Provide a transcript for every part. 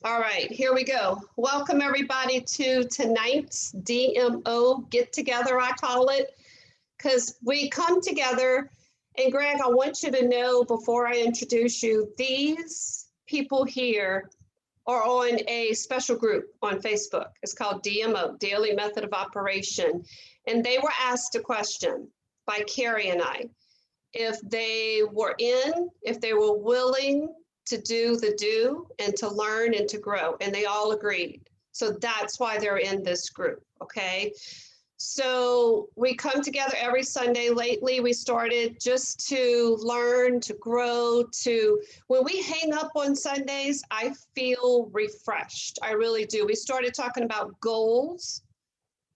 All right, here we go. Welcome everybody to tonight's DMO get together, I call it, because we come together. And Greg, I want you to know before I introduce you, these people here are on a special group on Facebook. It's called DMO, Daily Method of Operation. And they were asked a question by Carrie and I, if they were willing to do the do and to learn and to grow, and they all agreed. So that's why they're in this group, okay? So we come together every Sunday. Lately, we started just to learn, to grow, when we hang up on Sundays, I feel refreshed. I really do. We started talking about goals.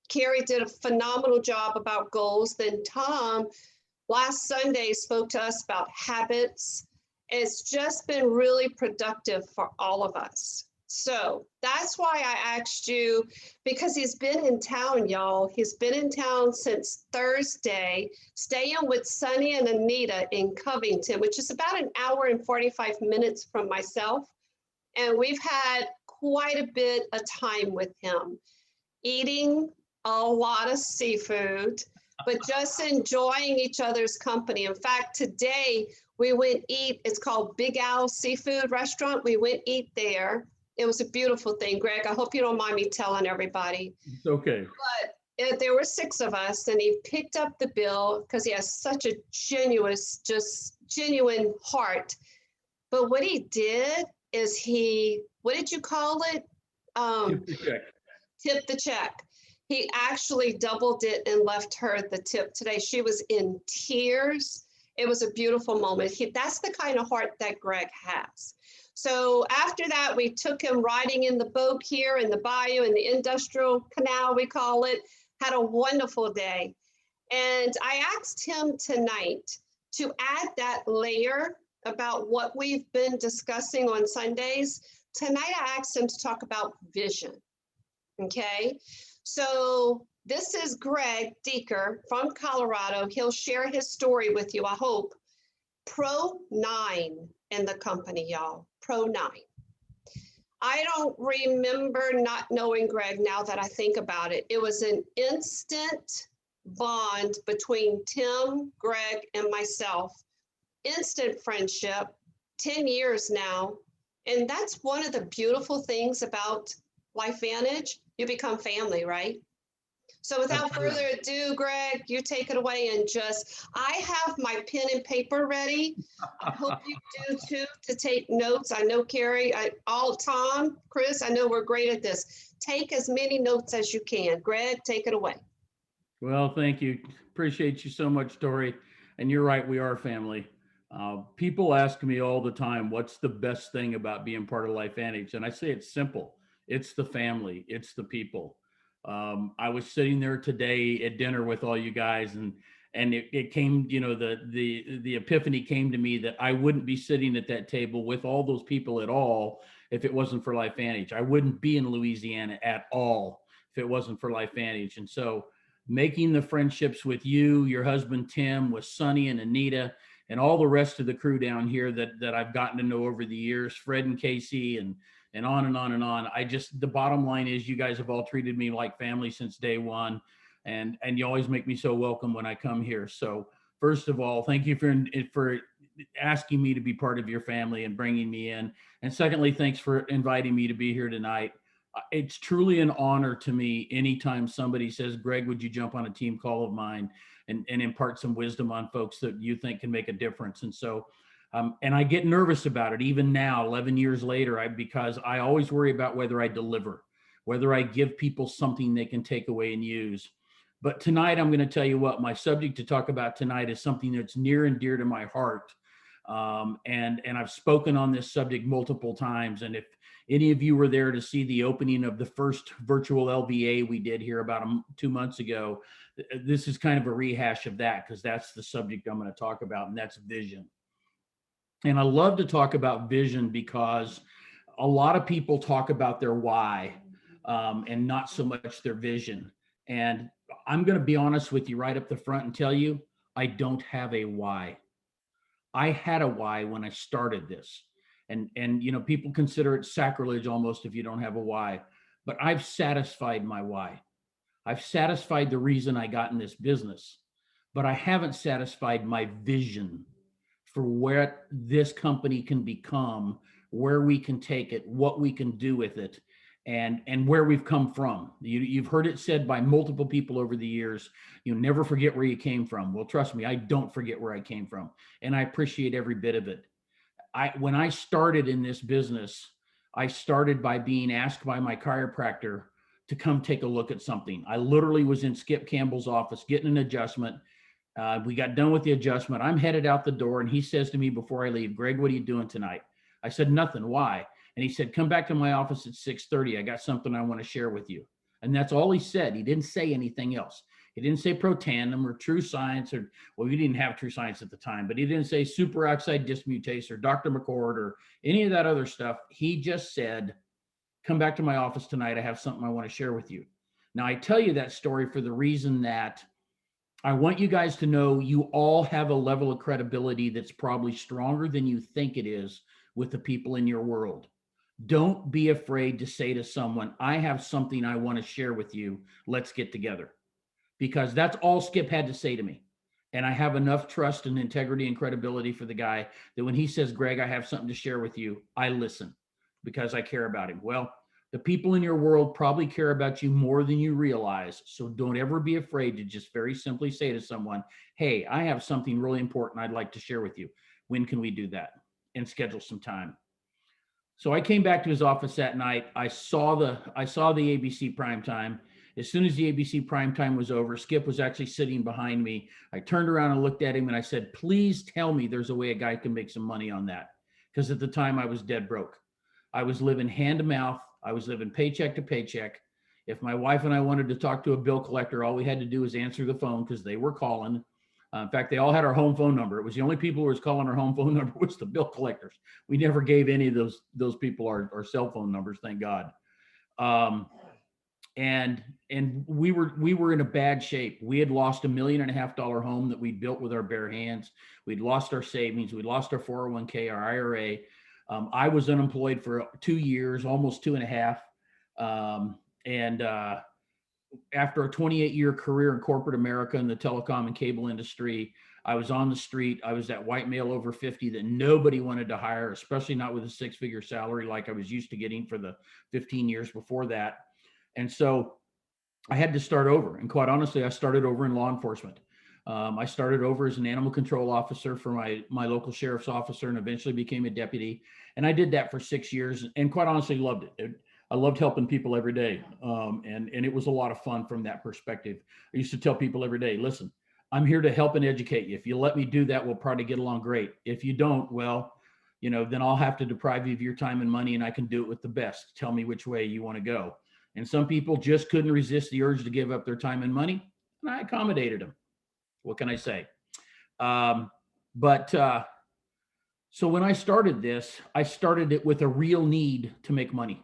Carrie did a phenomenal job about goals. Then Tom, last Sunday, spoke to us about habits. It's just been really productive for all of us. So that's why I asked you, because he's been in town, y'all. He's been in town since Thursday, staying with Sunny and Anita in Covington, which is about an hour and 45 minutes from myself. And we've had quite a bit of time with him, eating a lot of seafood, but just enjoying each other's company. In fact, today we went eat, it's called Big Al Seafood Restaurant. We went eat there. It was a beautiful thing. Greg, I hope you don't mind me telling everybody. It's okay. But there were 6 of us, and he picked up the bill because he has such a genuine heart. But what he did is what did you call it? Tip the check. Tip the check. He actually doubled it and left her the tip today. She was in tears. It was a beautiful moment. That's the kind of heart that Greg has. So after that, we took him riding in the boat here in the bayou, in the industrial canal, we call it. Had a wonderful day. And I asked him tonight to add that layer about what we've been discussing on Sundays. Tonight, I asked him to talk about vision, okay? So this is Greg Dieker from Colorado. He'll share his story with you, I hope. Pro 9 in the company, y'all. Pro 9. I don't remember not knowing Greg now that I think about it. It was an instant bond between Tim, Greg, and myself. Instant friendship, 10 years now. And that's one of the beautiful things about LifeVantage. You become family, right? So without further ado, Greg, you take it away and I have my pen and paper ready. I hope you do too, to take notes. I know Carrie, Tom, Chris, I know we're great at this. Take as many notes as you can. Greg, take it away. Well, thank you. Appreciate you so much, Tori. And you're right, we are family. People ask me all the time, what's the best thing about being part of LifeVantage? And I say it's simple. It's the family. It's the people. I was sitting there today at dinner with all you guys, and it came, the epiphany came to me that I wouldn't be sitting at that table with all those people at all if it wasn't for LifeVantage. I wouldn't be in Louisiana at all if it wasn't for LifeVantage. And so making the friendships with you, your husband Tim, with Sonny and Anita, and all the rest of the crew down here that I've gotten to know over the years, Fred and Casey, and on and on and on. The bottom line is you guys have all treated me like family since day one. And you always make me so welcome when I come here. So first of all, thank you for asking me to be part of your family and bringing me in. And secondly, thanks for inviting me to be here tonight. It's truly an honor to me anytime somebody says, Greg, would you jump on a team call of mine and impart some wisdom on folks that you think can make a difference? And so and I get nervous about it even now, 11 years later, because I always worry about whether I deliver, whether I give people something they can take away and use. But tonight, I'm going to tell you what, my subject to talk about tonight is something that's near and dear to my heart. And I've spoken on this subject multiple times. And if any of you were there to see the opening of the first virtual LVA we did here about 2 months ago, this is kind of a rehash of that, because that's the subject I'm going to talk about, and that's vision. And I love to talk about vision because a lot of people talk about their why and not so much their vision. And I'm going to be honest with you right up the front and tell you, I don't have a why. I had a why when I started this. And you know, people consider it sacrilege almost if you don't have a why. But I've satisfied my why. I've satisfied the reason I got in this business, but I haven't satisfied my vision for where this company can become, where we can take it, what we can do with it, and where we've come from. You've heard it said by multiple people over the years, you never forget where you came from. Well, trust me, I don't forget where I came from, and I appreciate every bit of it. When I started in this business, I started by being asked by my chiropractor to come take a look at something. I literally was in Skip Campbell's office getting an adjustment. We got done with the adjustment. I'm headed out the door, and he says to me before I leave, "Greg, what are you doing tonight?" I said, "Nothing." "Why?" And he said, "Come back to my office at 6:30. I got something I want to share with you." And that's all he said. He didn't say anything else. He didn't say protandim or true science, or, well, we didn't have true science at the time, but he didn't say superoxide dismutase or Dr. McCord or any of that other stuff. He just said, "Come back to my office tonight. I have something I want to share with you." Now, I tell you that story for the reason that I want you guys to know you all have a level of credibility that's probably stronger than you think it is with the people in your world. Don't be afraid to say to someone, "I have something I want to share with you. Let's get together." Because that's all Skip had to say to me. And I have enough trust and integrity and credibility for the guy that when he says, "Greg, I have something to share with you," I listen because I care about him. Well, the people in your world probably care about you more than you realize. So don't ever be afraid to just very simply say to someone, "Hey, I have something really important I'd like to share with you. When can we do that?" And schedule some time. So I came back to his office that night. I saw the ABC primetime. As soon as the ABC primetime was over, Skip was actually sitting behind me. I turned around and looked at him and I said, "Please tell me there's a way a guy can make some money on that." Because at the time I was dead broke. I was living hand to mouth. I was living paycheck to paycheck. If my wife and I wanted to talk to a bill collector, all we had to do was answer the phone because they were calling. In fact, they all had our home phone number. It was the only people who was calling our home phone number was the bill collectors. We never gave any of those people our cell phone numbers, thank God. And we were in a bad shape. We had lost $1.5 million home that we built with our bare hands. We'd lost our savings. We'd lost our 401k, our IRA. I was unemployed for 2 years, almost 2.5. After a 28-year career in corporate America in the telecom and cable industry, I was on the street. I was that white male over 50 that nobody wanted to hire, especially not with a 6-figure salary like I was used to getting for the 15 years before that. And so I had to start over. And quite honestly, I started over in law enforcement. I started over as an animal control officer for my local sheriff's officer and eventually became a deputy. And I did that for 6 years and quite honestly loved it. I loved helping people every day. And it was a lot of fun from that perspective. I used to tell people every day, "Listen, I'm here to help and educate you. If you let me do that, we'll probably get along great. If you don't, well, then I'll have to deprive you of your time and money and I can do it with the best. Tell me which way you want to go." And some people just couldn't resist the urge to give up their time and money. And I accommodated them. What can I say? So when I started this, I started it with a real need to make money.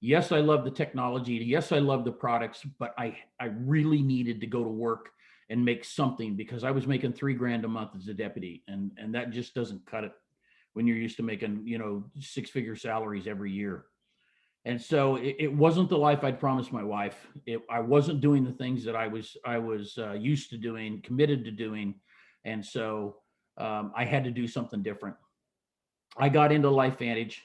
Yes, I love the technology. Yes, I love the products, but I really needed to go to work and make something because I was making $3,000 a month as a deputy. And that just doesn't cut it when you're used to making, 6-figure salaries every year. And so it wasn't the life I'd promised my wife. I wasn't doing the things that I was used to doing, committed to doing. And so I had to do something different. I got into LifeVantage.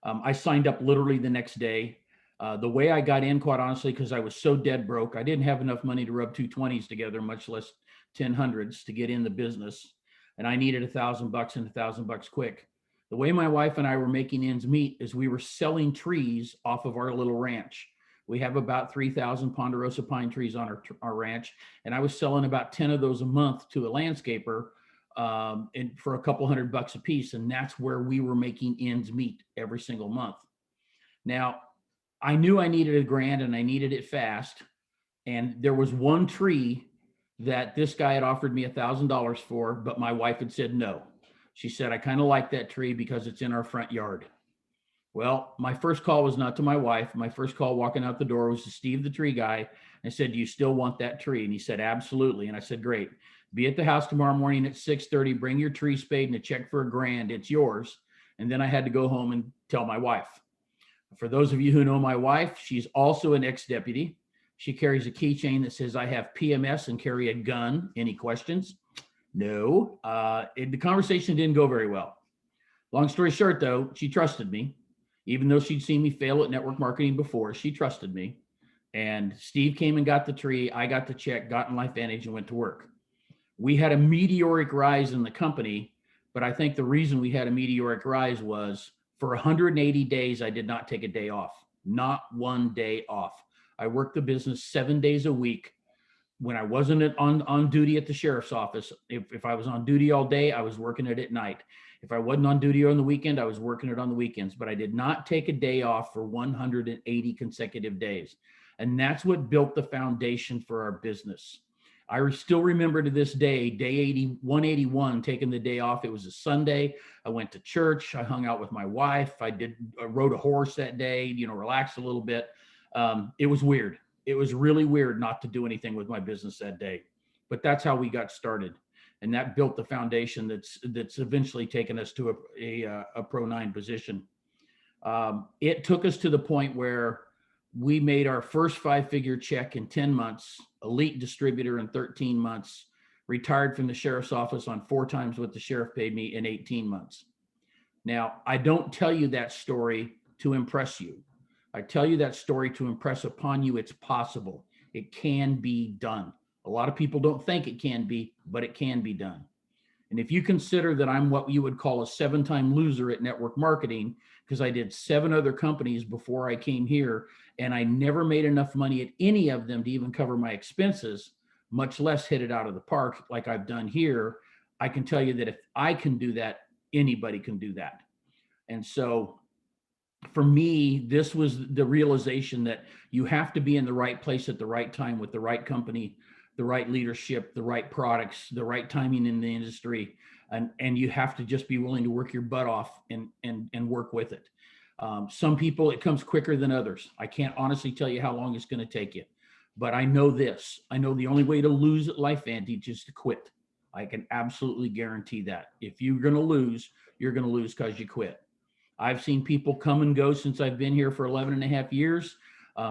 I signed up literally the next day. The way I got in, quite honestly, because I was so dead broke, I didn't have enough money to rub 220s together, much less 1000s to get in the business. And I needed $1,000 and $1,000 quick. The way my wife and I were making ends meet is we were selling trees off of our little ranch. We have about 3,000 ponderosa pine trees on our ranch. And I was selling about 10 of those a month to a landscaper and for a couple $100 a piece. And that's where we were making ends meet every single month. Now, I knew I needed $1,000 and I needed it fast. And there was one tree that this guy had offered me $1,000 for, but my wife had said no. She said, "I kind of like that tree because it's in our front yard." Well, my first call was not to my wife. My first call walking out the door was to Steve, the tree guy. I said, "Do you still want that tree?" And he said, "Absolutely." And I said, "Great. Be at the house tomorrow morning at 6:30. Bring your tree spade and a check for $1,000. It's yours. And then I had to go home and tell my wife. For those of you who know my wife, she's also an ex-deputy. She carries a keychain that says, I have PMS and carry a gun. Any questions? No. The conversation didn't go very well. Long story short, though, she trusted me. Even though she'd seen me fail at network marketing before, she trusted me. And Steve came and got the tree. I got the check, got in LifeVantage, and went to work. We had a meteoric rise in the company, but I think the reason we had a meteoric rise was for 180 days, I did not take a day off, not one day off. I worked the business 7 days a week. When I wasn't on duty at the sheriff's office, if I was on duty all day, I was working it at night. If I wasn't on duty on the weekend, I was working it on the weekends, but I did not take a day off for 180 consecutive days. And that's what built the foundation for our business. I still remember to this day, day 181, taking the day off. It was a Sunday. I went to church. I hung out with my wife. I rode a horse that day, relaxed a little bit. It was weird. It was really weird not to do anything with my business that day, but that's how we got started. And that built the foundation that's eventually taken us to a Pro 9 position. It took us to the point where we made our first 5-figure check in 10 months, elite distributor in 13 months, retired from the sheriff's office on 4 times what the sheriff paid me in 18 months. Now, I don't tell you that story to impress you. I tell you that story to impress upon you it's possible. It can be done. A lot of people don't think it can be, but it can be done. And if you consider that I'm what you would call a 7-time loser at network marketing, because I did 7 other companies before I came here, and I never made enough money at any of them to even cover my expenses, much less hit it out of the park like I've done here, I can tell you that if I can do that, anybody can do that. And so for me, this was the realization that you have to be in the right place at the right time with the right company, the right leadership, the right products, the right timing in the industry. And you have to just be willing to work your butt off and work with it. Some people, it comes quicker than others. I can't honestly tell you how long it's going to take you, but I know this. I know the only way to lose at LifeVantage is to quit. I can absolutely guarantee that. If you're going to lose, you're going to lose because you quit. I've seen people come and go since I've been here for 11 and a half years.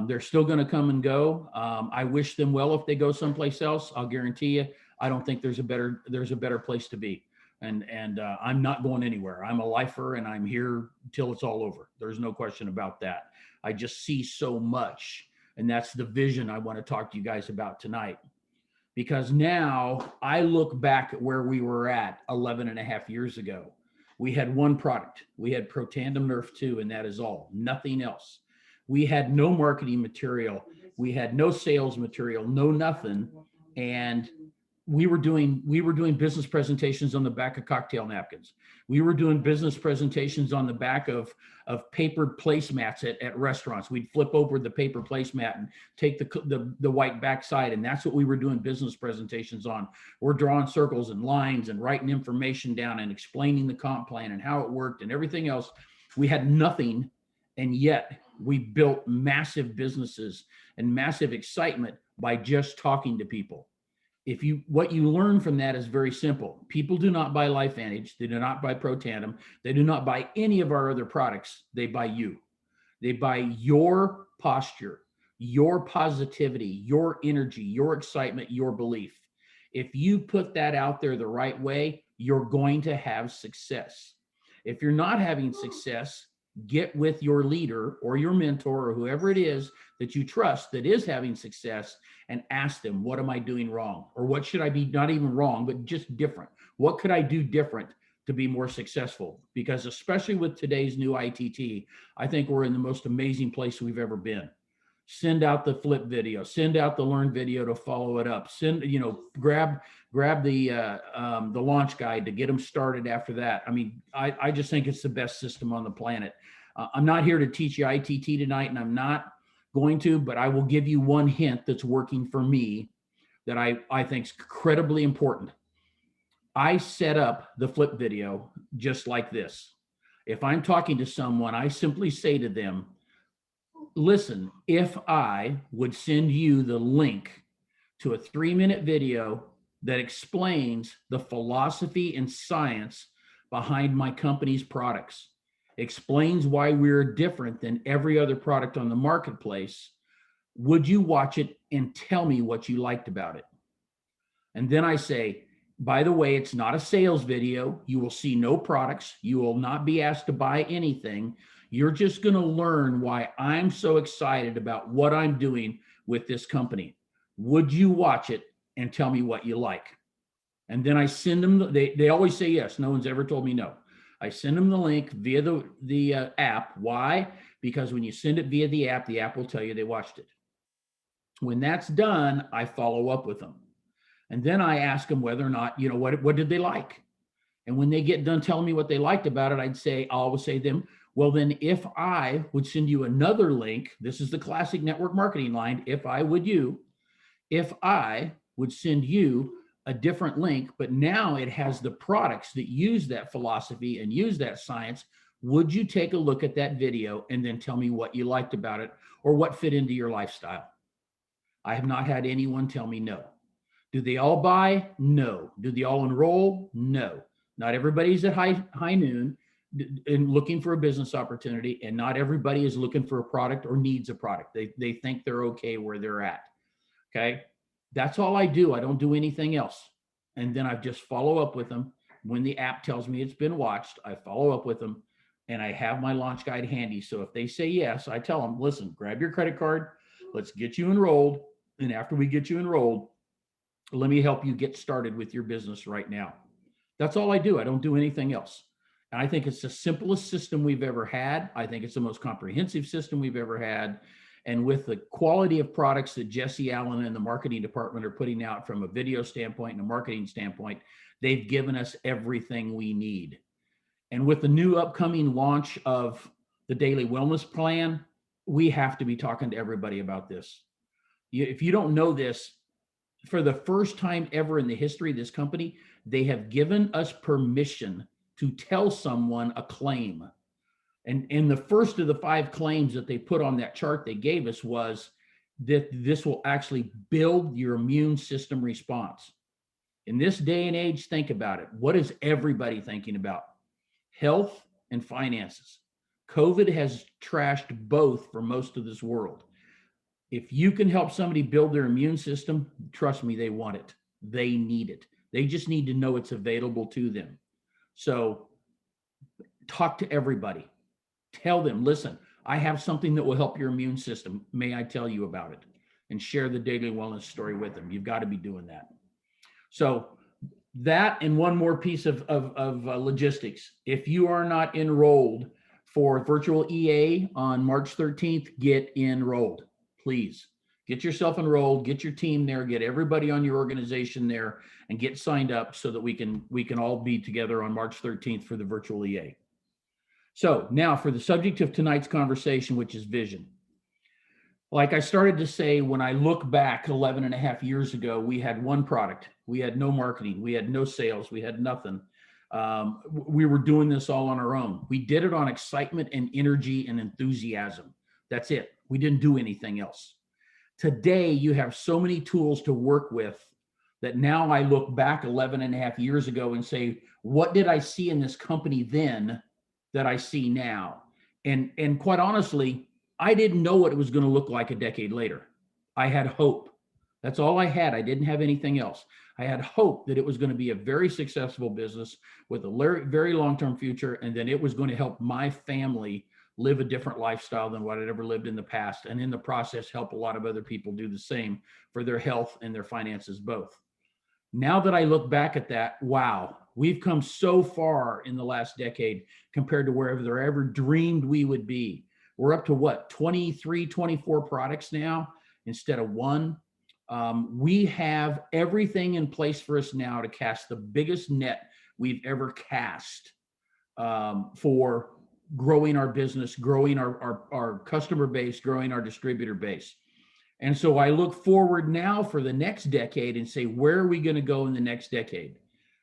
They're still going to come and go. I wish them well if they go someplace else. I'll guarantee you, I don't think there's a better place to be. And I'm not going anywhere. I'm a lifer and I'm here till it's all over. There's no question about that. I just see so much. And that's the vision I want to talk to you guys about tonight. Because now I look back at where we were at 11 and a half years ago. We had one product. We had Pro Tandem Nerf 2, and that is all, nothing else. We had no marketing material. We had no sales material, no nothing. And we were doing business presentations on the back of cocktail napkins. We were doing business presentations on the back of paper placemats at restaurants. We'd flip over the paper placemat and take the white backside, and that's what we were doing business presentations on. We're drawing circles and lines and writing information down and explaining the comp plan and how it worked and everything else. We had nothing, and yet we built massive businesses and massive excitement by just talking to people. What you learn from that is very simple. People do not buy LifeVantage. They do not buy Pro Tandem. They do not buy any of our other products. They buy you. They buy your posture, your positivity, your energy, your excitement, your belief. If you put that out there the right way, you're going to have success. If you're not having success, get with your leader or your mentor or whoever it is that you trust that is having success and ask them, what am I doing wrong? Or what should I be, not even wrong, but just different? What could I do different to be more successful? Because especially with today's new ITT, I think we're in the most amazing place we've ever been. Send out the flip video, send out the learn video to follow it up. Grab the launch guide to get them started after that. I mean, I just think it's the best system on the planet. I'm not here to teach you ITT tonight, and I'm not going to, but I will give you one hint that's working for me that I think is incredibly important. I set up the flip video just like this. If I'm talking to someone, I simply say to them, listen, if I would send you the link to a 3-minute video that explains the philosophy and science behind my company's products, explains why we're different than every other product on the marketplace. Would you watch it and tell me what you liked about it? And then I say, by the way, it's not a sales video. You will see no products. You will not be asked to buy anything. You're just going to learn why I'm so excited about what I'm doing with this company. Would you watch it and tell me what you like? And then I send them, they always say yes. No one's ever told me no. I send them the link via the app. Why? Because when you send it via the app will tell you they watched it. When that's done, I follow up with them. And then I ask them whether or not, what did they like? And when they get done telling me what they liked about it, I always say to them, well, then if I would send you another link, this is the classic network marketing line, if I would send you a different link, but now it has the products that use that philosophy and use that science, would you take a look at that video and then tell me what you liked about it or what fit into your lifestyle? I have not had anyone tell me no. Do they all buy? No. Do they all enroll? No. Not everybody's at high noon and looking for a business opportunity, and not everybody is looking for a product or needs a product. They think they're okay where they're at. Okay. That's all I do. I don't do anything else. And then I just follow up with them. When the app tells me it's been watched, I follow up with them and I have my launch guide handy. So if they say yes, I tell them, listen, grab your credit card. Let's get you enrolled. And after we get you enrolled, let me help you get started with your business right now. That's all I do. I don't do anything else. And I think it's the simplest system we've ever had. I think it's the most comprehensive system we've ever had. And with the quality of products that Jesse Allen and the marketing department are putting out from a video standpoint and a marketing standpoint, they've given us everything we need. And with the new upcoming launch of the Daily Wellness Plan, we have to be talking to everybody about this. If you don't know this, for the first time ever in the history of this company, they have given us permission to tell someone a claim. And the first of the 5 claims that they put on that chart they gave us was that this will actually build your immune system response. In this day and age, think about it. What is everybody thinking about? Health and finances. COVID has trashed both for most of this world. If you can help somebody build their immune system, trust me, they want it. They need it. They just need to know it's available to them. So talk to everybody. Tell them, listen, I have something that will help your immune system. May I tell you about it? And share the Daily Wellness story with them. You've got to be doing that. So that, and one more piece of logistics. If you are not enrolled for virtual EA on March 13th, get enrolled. Please get yourself enrolled, get your team there, get everybody on your organization there, and get signed up so that we can all be together on March 13th for the virtual EA. So now for the subject of tonight's conversation, which is vision. Like I started to say, when I look back 11 and a half years ago, we had one product. We had no marketing. We had no sales. We had nothing. We were doing this all on our own. We did it on excitement and energy and enthusiasm. That's it. We didn't do anything else. Today, you have so many tools to work with that now I look back 11 and a half years ago and say, what did I see in this company then that I see now? And quite honestly, I didn't know what it was going to look like a decade later. I had hope. That's all I had. I didn't have anything else. I had hope that it was going to be a very successful business with a very long-term future, and then it was going to help my family live a different lifestyle than what I'd ever lived in the past, and in the process help a lot of other people do the same for their health and their finances both. Now that I look back at that, wow, we've come so far in the last decade compared to wherever I ever dreamed we would be. We're up to what, 23, 24 products now instead of one. We have everything in place for us now to cast the biggest net we've ever cast for growing our business, growing our customer base, growing our distributor base. And so I look forward now for the next decade and say, where are we going to go in the next decade?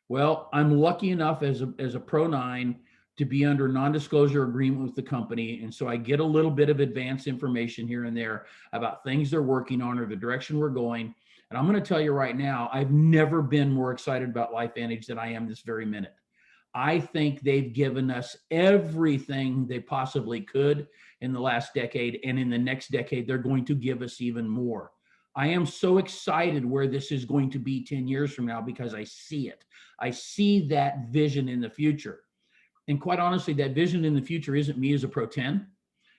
Well, I'm lucky enough as a Pro 9 to be under non-disclosure agreement with the company. And so I get a little bit of advanced information here and there about things they're working on or the direction we're going. And I'm going to tell you right now, I've never been more excited about LifeVantage than I am this very minute. I think they've given us everything they possibly could in the last decade. And in the next decade, they're going to give us even more. I am so excited where this is going to be 10 years from now because I see it. I see that vision in the future. And quite honestly, that vision in the future isn't me as a pro 10.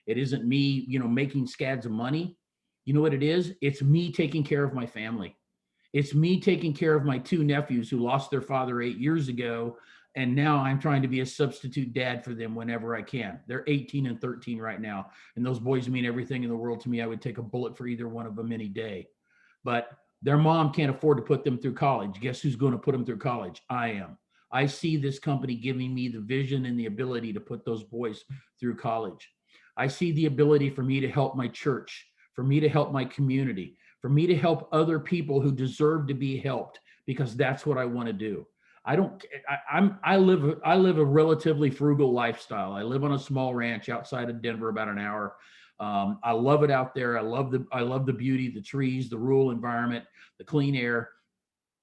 It isn't me, making scads of money. You know what it is? It's me taking care of my family. It's me taking care of my two nephews who lost their father 8 years ago. And now I'm trying to be a substitute dad for them whenever I can. They're 18 and 13 right now. And those boys mean everything in the world to me. I would take a bullet for either one of them any day. But their mom can't afford to put them through college. Guess who's going to put them through college? I am. I see this company giving me the vision and the ability to put those boys through college. I see the ability for me to help my church, for me to help my community, for me to help other people who deserve to be helped, because that's what I want to do. I live a relatively frugal lifestyle. I live on a small ranch outside of Denver, about an hour. I love it out there. I love the beauty, the trees, the rural environment, the clean air.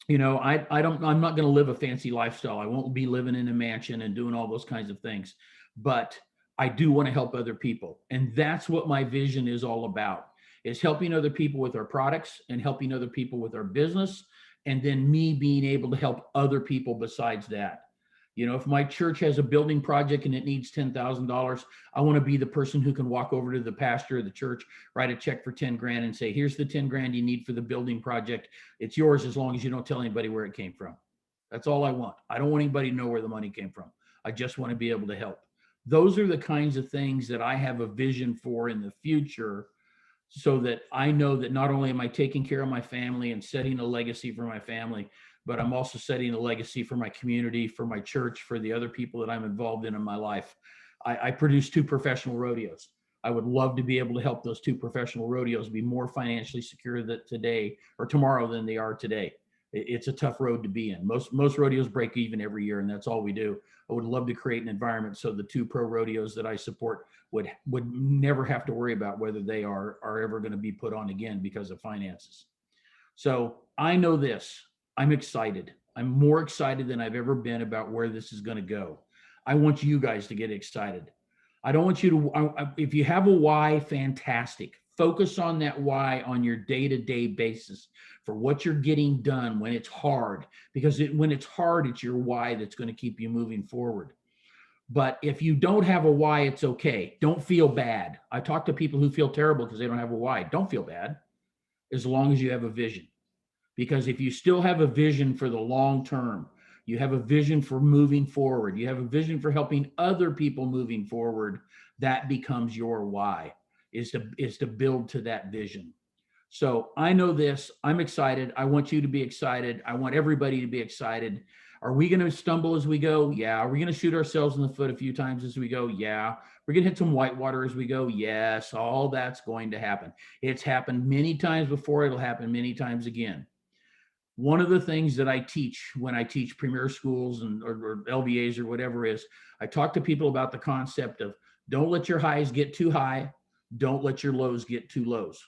I'm not going to live a fancy lifestyle. I won't be living in a mansion and doing all those kinds of things, but I do want to help other people. And that's what my vision is all about, is helping other people with our products and helping other people with our business. And then me being able to help other people besides that. If my church has a building project and it needs $10,000, I want to be the person who can walk over to the pastor of the church, write a check for 10 grand and say, here's the 10 grand you need for the building project. It's yours as long as you don't tell anybody where it came from. That's all I want. I don't want anybody to know where the money came from. I just want to be able to help. Those are the kinds of things that I have a vision for in the future, so that I know that not only am I taking care of my family and setting a legacy for my family, but I'm also setting a legacy for my community, for my church, for the other people that I'm involved in my life. I produce 2 professional rodeos. I would love to be able to help those 2 professional rodeos be more financially secure today or tomorrow than they are today. It's a tough road to be in. Most rodeos break even every year, and that's all we do. I would love to create an environment so the 2 pro rodeos that I support would never have to worry about whether they are ever going to be put on again because of finances. So I know this. I'm excited. I'm more excited than I've ever been about where this is going to go. I want you guys to get excited. I don't want you to, if you have a why, fantastic. Focus on that why on your day-to-day basis for what you're getting done when it's hard, because when it's hard, it's your why that's going to keep you moving forward. But if you don't have a why, it's okay. Don't feel bad. I talk to people who feel terrible because they don't have a why. Don't feel bad as long as you have a vision. Because if you still have a vision for the long term, you have a vision for moving forward, you have a vision for helping other people moving forward, that becomes your why, is to build to that vision. So I know this. I'm excited. I want you to be excited. I want everybody to be excited. Are we going to stumble as we go? Yeah. Are we going to shoot ourselves in the foot a few times as we go? Yeah. We're going to hit some whitewater as we go? Yes. All that's going to happen. It's happened many times before. It'll happen many times again. One of the things that I teach when I teach premier schools or LVAs or whatever is, I talk to people about the concept of don't let your highs get too high. Don't let your lows get too lows.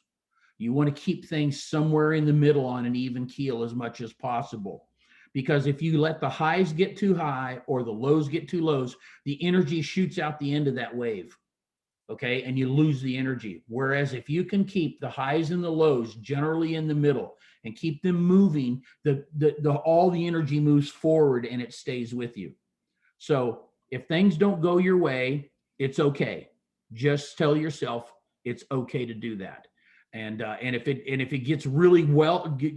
You want to keep things somewhere in the middle on an even keel as much as possible. Because if you let the highs get too high or the lows get too lows, the energy shoots out the end of that wave. Okay. And you lose the energy. Whereas if you can keep the highs and the lows generally in the middle and keep them moving, all the energy moves forward and it stays with you. So if things don't go your way, it's okay. Just tell yourself it's okay to do that. And if it gets really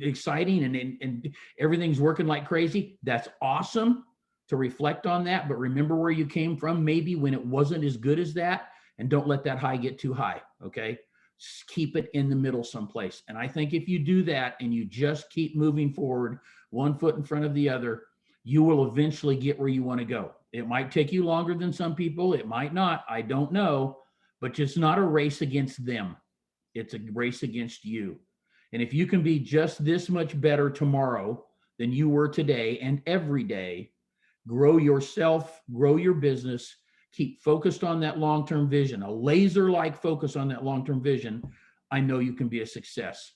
exciting and everything's working like crazy, that's awesome to reflect on that. But remember where you came from, maybe when it wasn't as good as that, and don't let that high get too high. Okay. Just keep it in the middle someplace. And I think if you do that and you just keep moving forward, one foot in front of the other, you will eventually get where you want to go. It might take you longer than some people. It might not. I don't know, but it's not a race against them. It's a race against you. And if you can be just this much better tomorrow than you were today and every day, grow yourself, grow your business, keep focused on that long-term vision, a laser-like focus on that long-term vision, I know you can be a success.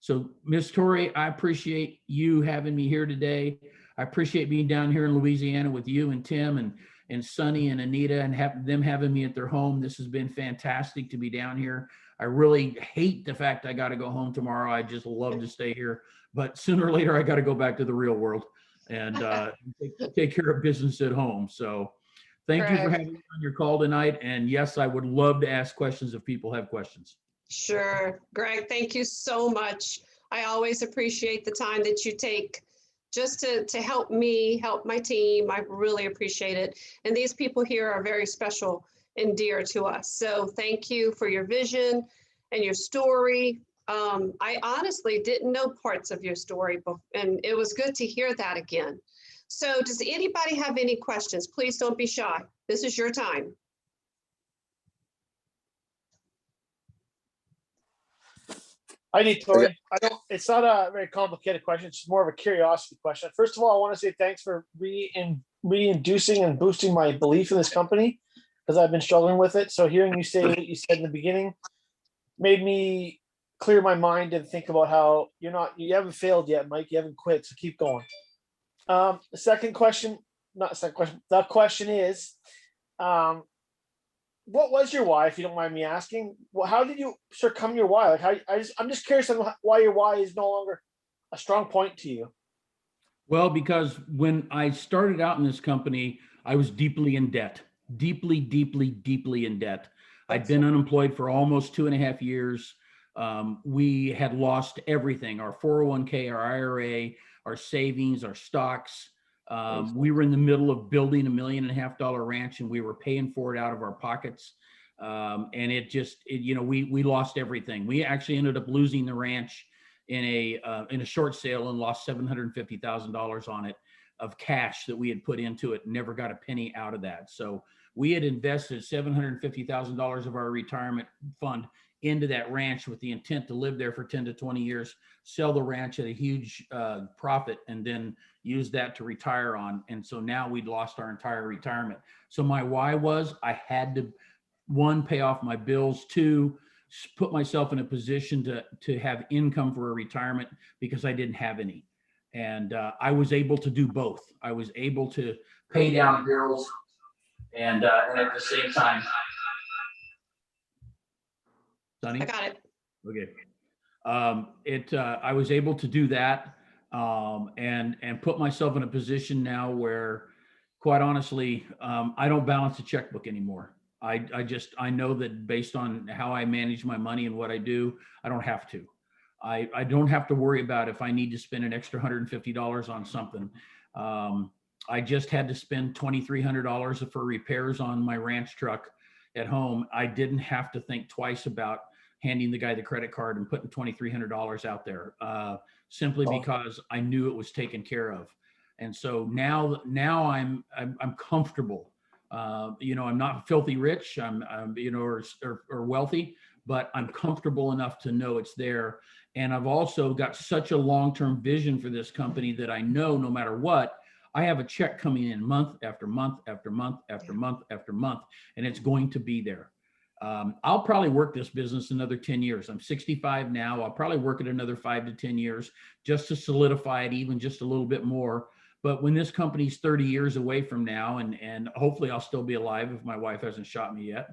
So, Ms. Tori, I appreciate you having me here today. I appreciate being down here in Louisiana with you and Tim and Sonny and Anita and them having me at their home. This has been fantastic to be down here. I really hate the fact I got to go home tomorrow. I just love to stay here, but sooner or later I got to go back to the real world and take care of business at home. So thank you for having me on your call tonight. And yes, I would love to ask questions if people have questions. Sure. Greg, thank you so much. I always appreciate the time that you take just to help me, help my team. I really appreciate it. And these people here are very special and dear to us. So thank you for your vision and your story. I honestly didn't know parts of your story, and it was good to hear that again. So does anybody have any questions? Please don't be shy. This is your time. I need Tori. It's not a very complicated question. It's more of a curiosity question. First of all, I want to say thanks for reinducing and boosting my belief in this company because I've been struggling with it. So hearing you say what you said in the beginning made me clear my mind and think about how you haven't failed yet, Mike. You haven't quit. So keep going. The question is, what was your why, if you don't mind me asking? Well, how did you succumb your why? Like, I'm just curious on why your why is no longer a strong point to you. Well, because when I started out in this company, I was deeply in debt, deeply in debt. I'd been unemployed for almost 2.5 years. We had lost everything, our 401k, our IRA, our savings, our stocks. We were in the middle of building $1.5 million ranch, and we were paying for it out of our pockets. And we lost everything. We actually ended up losing the ranch in a short sale and lost $750,000 on it of cash that we had put into it. Never got a penny out of that. So we had invested $750,000 of our retirement fund into that ranch with the intent to live there for 10 to 20 years, sell the ranch at a huge profit, and then use that to retire on. And so now we'd lost our entire retirement. So my why was I had to, one, pay off my bills, two, put myself in a position to have income for a retirement because I didn't have any. And I was able to do both. I was able to pay down bills and at the same time. Sonny? I got it. Okay. I was able to do that and put myself in a position now where, quite honestly, I don't balance a checkbook anymore. I know that based on how I manage my money and what I do, I don't have to. I don't have to worry about if I need to spend an extra $150 on something. I just had to spend $2,300 for repairs on my ranch truck at home. I didn't have to think twice about handing the guy the credit card and putting $2,300 out there, simply because I knew it was taken care of. And so now I'm comfortable. I'm not filthy rich, or wealthy, but I'm comfortable enough to know it's there. And I've also got such a long-term vision for this company that I know no matter what, I have a check coming in month after month after month after month after month, and it's going to be there. I'll probably work this business another 10 years. I'm 65 now. I'll probably work it another 5 to 10 years just to solidify it even just a little bit more. But when this company's 30 years away from now, and hopefully I'll still be alive if my wife hasn't shot me yet,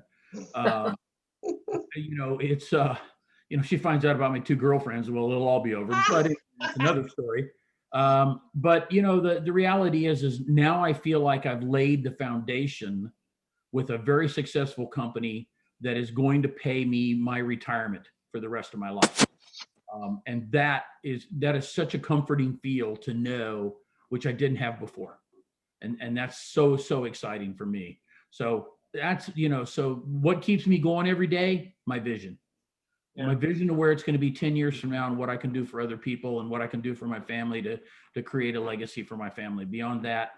she finds out about my 2 girlfriends, well, it'll all be over, but that's another story. But the reality is now I feel like I've laid the foundation with a very successful company that is going to pay me my retirement for the rest of my life. And that is such a comforting feel to know, which I didn't have before. And that's so exciting for me. So that's, so what keeps me going every day? My vision. Yeah. My vision of where it's going to be 10 years from now and what I can do for other people and what I can do for my family to create a legacy for my family. Beyond that,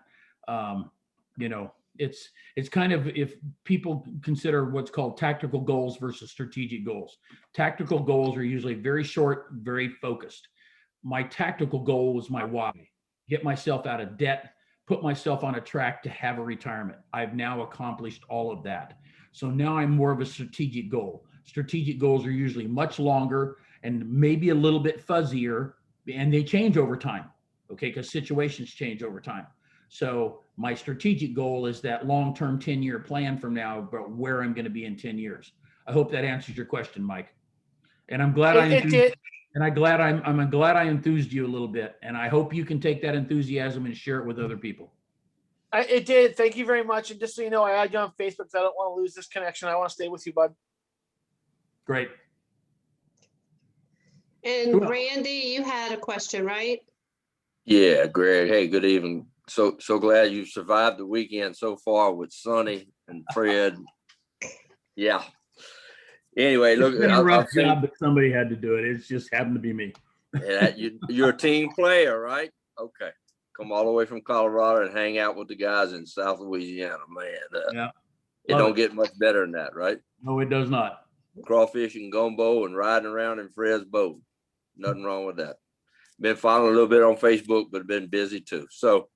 it's kind of, if people consider what's called tactical goals versus strategic goals. Tactical goals are usually very short, very focused. My tactical goal was my why. Get myself out of debt, put myself on a track to have a retirement. I've now accomplished all of that. So now I'm more of a strategic goal. Strategic goals are usually much longer and maybe a little bit fuzzier, and they change over time. okay, because situations change over time. So my strategic goal is that long-term 10-year plan from now about where I'm going to be in 10 years. I hope that answers your question, Mike. And I'm glad It did. and I'm glad I enthused you a little bit. And I hope you can take that enthusiasm and share it with other people. It did. Thank you very much. And just so you know, I add you on Facebook because I don't want to lose this connection. I want to stay with you, bud. Great. And Cool. Randy, you had a question, right? Yeah, Greg. Hey, good evening. So glad you survived the weekend so far with Sonny and Fred. Yeah. Anyway, look, It's been a rough seen, job, but somebody had to do it. It's just happened to be me. you're a team player, right? Okay. Come all the way from Colorado and hang out with the guys in South Louisiana, man. Yeah. It don't get much better than that, right? No, it does not. Crawfish and gumbo and riding around in Fred's boat. Nothing wrong with that. Been following a little bit on Facebook, but been busy too. So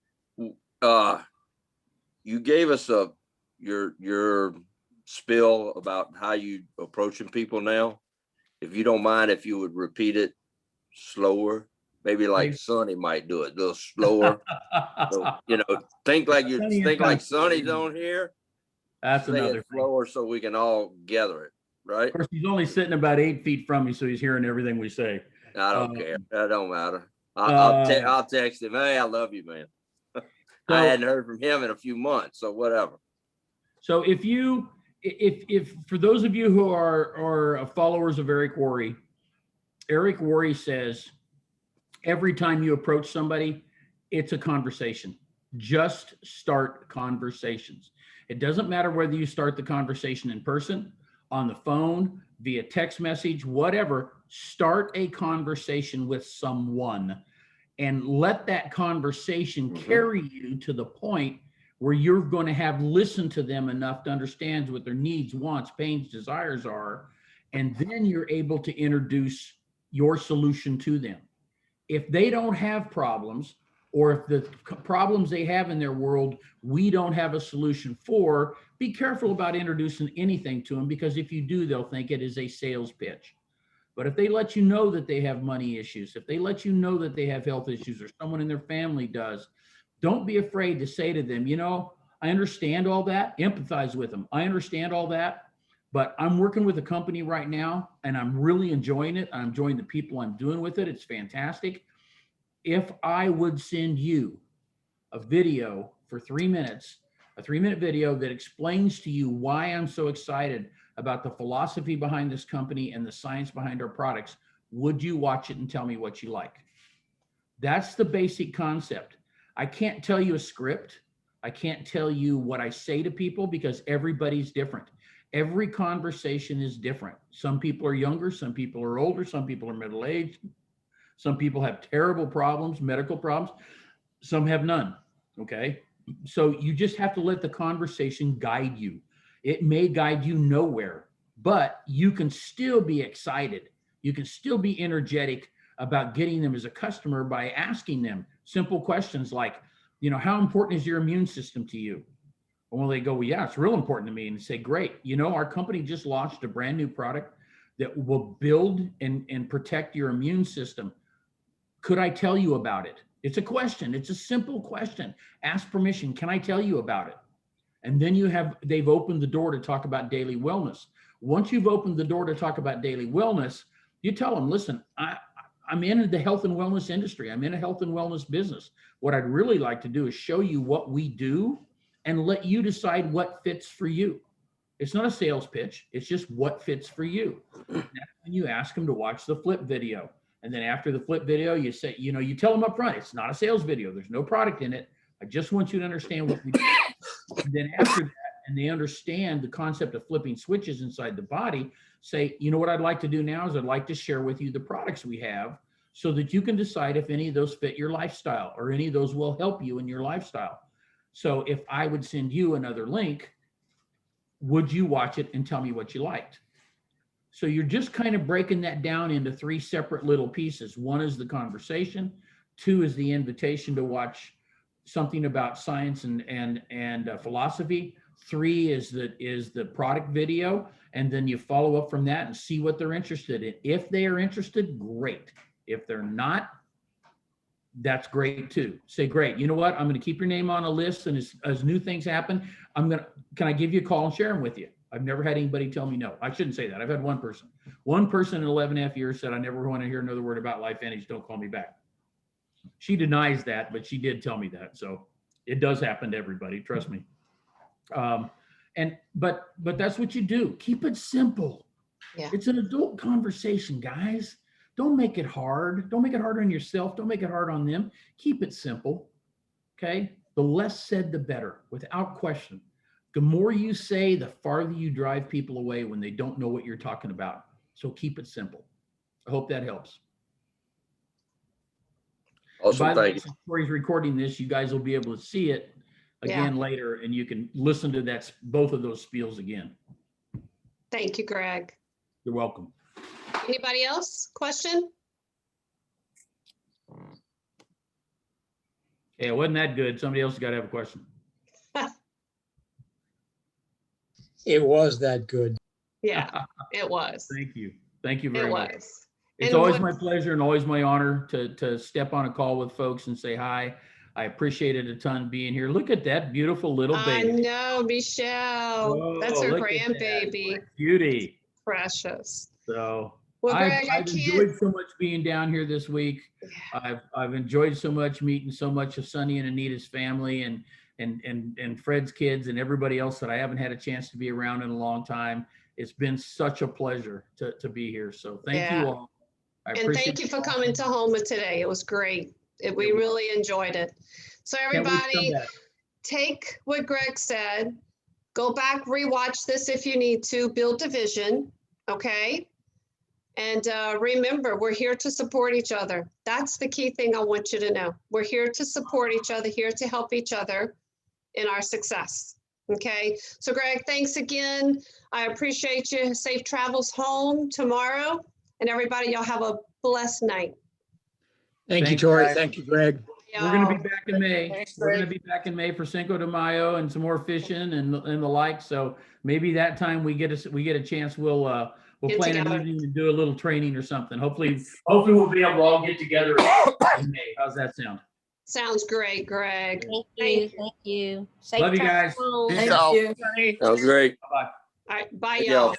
you gave us your spill about how you approaching people now. If you don't mind, if you would repeat it slower, maybe like Sonny might do it a little slower. So, think like Sonny's on here. That's Say another it slower so we can all gather it, right? Of course, he's only sitting about 8 feet from me, so he's hearing everything we say. I don't care. That don't matter. I'll text him. Hey, I love you, man. I hadn't heard from him in a few months, so whatever. So if for those of you who are followers of Eric Worre says every time you approach somebody, it's a conversation. Just start conversations. It doesn't matter whether you start the conversation in person, on the phone, via text message, whatever. Start a conversation with someone and let that conversation carry you to the point where you're going to have listened to them enough to understand what their needs, wants, pains, desires are. And then you're able to introduce your solution to them. If they don't have problems, or if the problems they have in their world, we don't have a solution for, be careful about introducing anything to them, because if you do, they'll think it is a sales pitch. But if they let you know that they have money issues, if they let you know that they have health issues, or someone in their family does, don't be afraid to say to them, I understand all that, empathize with them. I understand all that, but I'm working with a company right now and I'm really enjoying it. I'm enjoying the people I'm doing with it. It's fantastic. If I would send you a video for 3 minutes, a 3-minute video that explains to you why I'm so excited about the philosophy behind this company and the science behind our products, would you watch it and tell me what you like? That's the basic concept. I can't tell you a script. I can't tell you what I say to people because everybody's different. Every conversation is different. Some people are younger, some people are older, some people are middle-aged. Some people have terrible problems, medical problems. Some have none, okay? So you just have to let the conversation guide you. It may guide you nowhere, but you can still be excited. You can still be energetic about getting them as a customer by asking them simple questions like, how important is your immune system to you? And when they go, well, yeah, it's real important to me. And say, great. Our company just launched a brand new product that will build and protect your immune system. Could I tell you about it? It's a question. It's a simple question. Ask permission. Can I tell you about it? And then they've opened the door to talk about daily wellness. Once you've opened the door to talk about daily wellness, you tell them, listen, I'm in the health and wellness industry. I'm in a health and wellness business. What I'd really like to do is show you what we do and let you decide what fits for you. It's not a sales pitch. It's just what fits for you. That's when you ask them to watch the flip video. And then after the flip video, you say, you tell them up front, it's not a sales video. There's no product in it. I just want you to understand what we do. And then after that, and they understand the concept of flipping switches inside the body, say, what I'd like to do now is I'd like to share with you the products we have so that you can decide if any of those fit your lifestyle or any of those will help you in your lifestyle. So if I would send you another link, would you watch it and tell me what you liked? So you're just kind of breaking that down into 3 separate little pieces. 1 is the conversation. 2 is the invitation to watch something about science and philosophy. 3 is the product video. And then you follow up from that and see what they're interested in. If they are interested, great. If they're not, that's great too. Say, great, you know what? I'm going to keep your name on a list, and as new things happen, can I give you a call and share them with you? I've never had anybody tell me no. I shouldn't say that. I've had one person in 11.5 years said, I never want to hear another word about LifeVantage. Don't call me back. She denies that, but she did tell me that. So it does happen to everybody. Trust me. But that's what you do. Keep it simple. Yeah. It's an adult conversation, guys. Don't make it hard. Don't make it hard on yourself. Don't make it hard on them. Keep it simple. Okay. The less said, the better, without question. The more you say, the farther you drive people away when they don't know what you're talking about. So keep it simple. I hope that helps. Awesome. By the way, Thank you. since Corey's recording this, you guys will be able to see it again later, and you can listen to both of those spiels again. Thank you, Greg. You're welcome. Anybody else? Question? Hey, it wasn't that good. Somebody else has got to have a question. It was that good. Yeah, it was. Thank you. Thank you very It much. was. It's And always what- my pleasure and always my honor to step on a call with folks and say hi. I appreciate it a ton being here. Look at that beautiful little I baby. know, Michelle. That's Whoa, her look at that. grandbaby. What beauty. Precious. So Well, Greg, I've enjoyed so much being down here this week. I've enjoyed so much meeting so much of Sonny and Anita's family and Fred's kids and everybody else that I haven't had a chance to be around in a long time. It's been such a pleasure to be here. So thank you all. I And appreciate thank you for all. coming to Homa today. It was great. We You're really enjoyed it. So Can't wait to come everybody, back. take what Greg said, go back, rewatch this if you need to, build a vision, okay? And remember, we're here to support each other. That's the key thing I want you to know. We're here to support each other, here to help each other in our success, okay? So Greg, thanks again. I appreciate you. Safe travels home tomorrow. And everybody, y'all have a blessed night. Thank you, Thanks, Tori. guys. Thank you, Greg. We're going to Y'all. be back in May. Thanks, We're going to Greg. be back in May for Cinco de Mayo and some more fishing and the like. So maybe that time we get a chance, we'll Get plan an together. evening and do a little training or something. Hopefully we'll be able to all get together in May. How's that sound? Sounds great, Greg. Thank Thank you. Thank you. Safe Love you guys. travels home. Peace Thank out. you. Sonny. That was great. Bye. All right, bye Thank y'all. y'all.